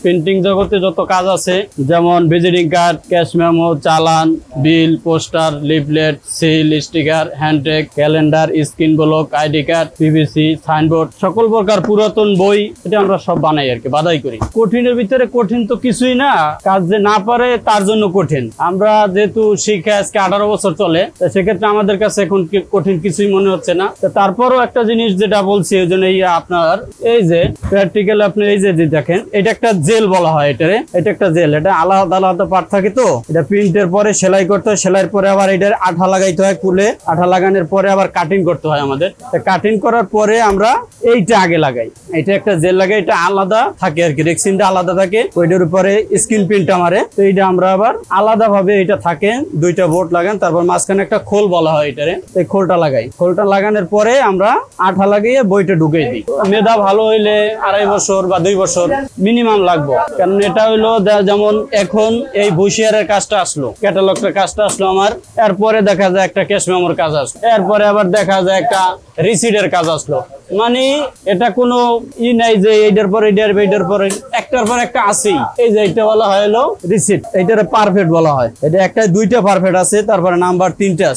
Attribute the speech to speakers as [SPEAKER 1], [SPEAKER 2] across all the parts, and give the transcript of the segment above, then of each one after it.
[SPEAKER 1] Printing জগতে যত কাজ আছে, যেমন visiting card, cash memo, challan, bill, poster, leaflet, seal, sticker, hand tag, calendar, screen block, ID card, PVC, signboard, সকল প্রকার পুরাতন বই এটা আমরা সব বানাই আর কি, বাধাই করি। কঠিনের ভিতরে কঠিন তো কিছুই না, কাজ যে না পারে তার জন্য কঠিন। আমরা যেহেতু শিখে আজকে 18 বছর চলে, সেক্ষেত্রে আমাদের কাছে এখন কঠিন কিছুই মনে হচ্ছে না। তারপরও একটা জিনিস যেটা বলছি, ওই জন্য আপনার এই যে প্র্যাকটিক্যাল আপনি এই যে দেখেন, এটা একটা জেল বলা হয় এটারে, এটা একটা জেল, এটা আলাদা আলাদা পার্ট থাকে। তো এটা প্রিন্টের পরে সেলাই করতে হয়, সেলাইয়ের পরে আবার এটার আঠা লাগাইতে হয়, কুলে আঠা লাগানোর পরে আবার কাটিং করতে হয় আমাদের। কাটিং করার পরে আমরা এইটা আগে লাগাই, এটা একটা জেল লাগাই, এটা আলাদা থাকে আর কি, রেক্সিনটা আলাদা থাকে, ওইটার উপরে স্ক্রিন প্রিন্টটা মারে। তো এইটা আমরা আবার আলাদা ভাবে এটা থাকে, দুইটা বোর্ড লাগান, তারপর মাঝখানে একটা খোল বলা হয় এটারে, এই খোলটা লাগাই। খোলটা লাগানোর পরে আমরা আঠা লাগিয়ে বইটা ঢুকিয়ে দিই। মেধা ভালো হইলে 2.5 বছর বা 2 বছর মিনিমাম লাগবো, কারণ এটা হইলো যেমন এখন এই ভুশিয়ারের কাজটা আসলো, ক্যাটালগের কাজটা আসলো আমার, এরপরে দেখা যায় একটা ক্যাশ মেমোর কাজ আসলো, এরপরে আবার দেখা যায় একটা রিসিটের কাজ আসলো। মানে এটা কোনো নাই যে এইটার পর এইটার পর একটার পর একটা আছেই। এই যে এটা বলা হয় হলো রিসিট, এইটার পারফেক্ট বলা হয়। এটা একটা দুইটা পারফেক্ট আছে, তারপরে নাম্বার 3টা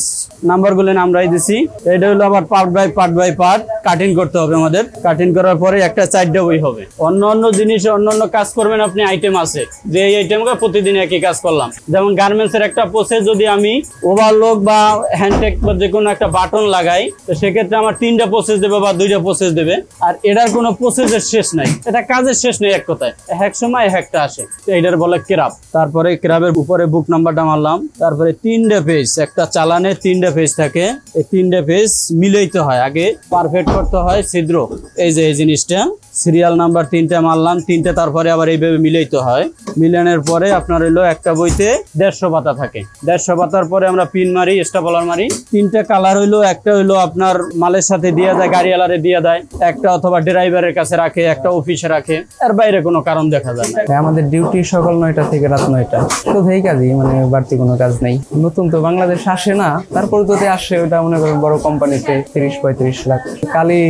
[SPEAKER 1] নাম্বার গুলো আমরাই দিছি। এটা হলো আবার পার্ট বাই পার্ট কাটিং করতে হবে আমাদের। কাটিং করার পরে একটা 4টা বই হবে। অন্য জিনিসে অন্য কাজ করবেন আপনি, আইটেম আছে যে এই আইটেমকে প্রতিদিন একই কাজ করলাম। যেমন গার্মেন্টস এর একটা প্রসেস যদি আমি ওভারলক বা হ্যান্ডটেক বা যে কোনো একটা বাটন লাগাই, তো সেক্ষেত্রে আমার 3টা প্রসেস দেবে বা 2টা প্রসেস দেবে। আর এটার কোনো প্রসেসের শেষ নাই, এটা কাজের শেষ নেই এক কথায়, এক সময় একটা আসে, এটার বলে ক্রাব। তারপরে ক্রাবের উপরে বুক নাম্বারটা মারলাম, তারপরে 3টা পেজ, একটা চালানে 3টা পেজ থাকে, এই 3টা পেজ মিলাইতে হয়, আগে পারফেক্ট করতে হয় ছিদ্র। এই যে এই জিনিসটা সিরিয়াল নাম্বার 3টা মারলাম, 3টা, তারপরে আবার এইভাবে মিলাইতে হয়। মিলানোর পরে আপনার হইলো একটা বইতে 150 পাতা থাকে, 150 পাতার পরে আমরা পিন মারি, স্টাপলার মারি। 3টা কালার হইলো, একটা হইলো আপনার মালের সাথে দিয়ে যায়, গাড়িওয়ালারে দিয়ে দেয়, একটা অথবা ড্রাইভারের কাছে রাখে, একটা অফিসে রাখে, এর বাইরে কোনো কারণ দেখা যায় না।
[SPEAKER 2] আমাদের ডিউটি সকাল 9টা থেকে রাত 9টা, শুধু এই কাজই, মানে বাড়তি কোনো কাজ নেই। নতুন তো বাংলাদেশ আসে না, তারপর যদি আসে ওটা মনে করেন বড় কোম্পানিতে 30-35 লাখ। কালি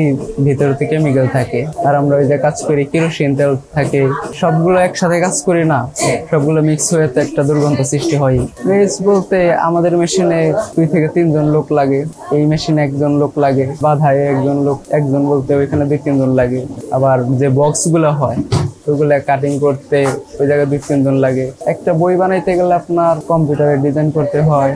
[SPEAKER 2] ভিতরে কেমিক্যাল থাকে, আর আমরা ওই যে কাজ করি কেরোসিন তেল থাকে, সবগুলো একসাথে কাজ করি না, সবগুলো মিক্স হয়ে তো একটা দুর্গন্ধ সৃষ্টি হয়। প্রেস বলতে আমাদের মেশিনে 2 থেকে 3 জন লোক লাগে, এই মেশিনে 1 জন লোক লাগে, বাধায় 1 জন লোক, 1 জন বলতে ওইখানে 2-3 জন লাগে। আবার যে বক্স গুলো হয় ওইগুলো কাটিং করতে ওই জায়গায় 2-3 জন লাগে। একটা বই বানাইতে গেলে আপনার কম্পিউটারে ডিজাইন করতে হয়,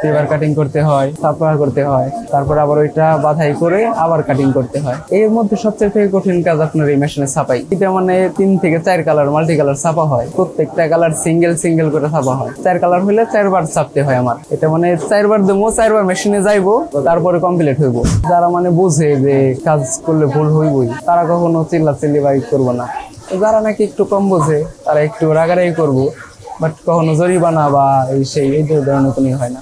[SPEAKER 2] পেপার কাটিং করতে হয়, ছাপা করতে হয়, তারপর আবার ওইটা বাধাই করে আবার কাটিং করতে হয়। এর মধ্যে সবচেয়ে থেকে কঠিন কাজ আপনার এই মেশিনে ছাপাই। এটা মানে 3 থেকে 4 কালার মাল্টি কালার ছাপা হয়, প্রত্যেকটা কালার সিঙ্গেল করে ছাপা হয়। 4 কালার হলে 4 বার ছাপতে হয় আমার। এটা মানে 4 বার দেবো, 4 বার মেশিনে যাইবো, তারপরে কমপ্লিট হইব। যারা মানে বুঝে যে কাজ করলে ভুল হইবই, তারা কখনো চিল্লাচিল্লি বা করবো না। যারা নাকি একটু কম বোঝে তারা একটু রাগারাগি করবো, বাট কখনো জরিমানা বা এই ধরনের কোনো হয় না।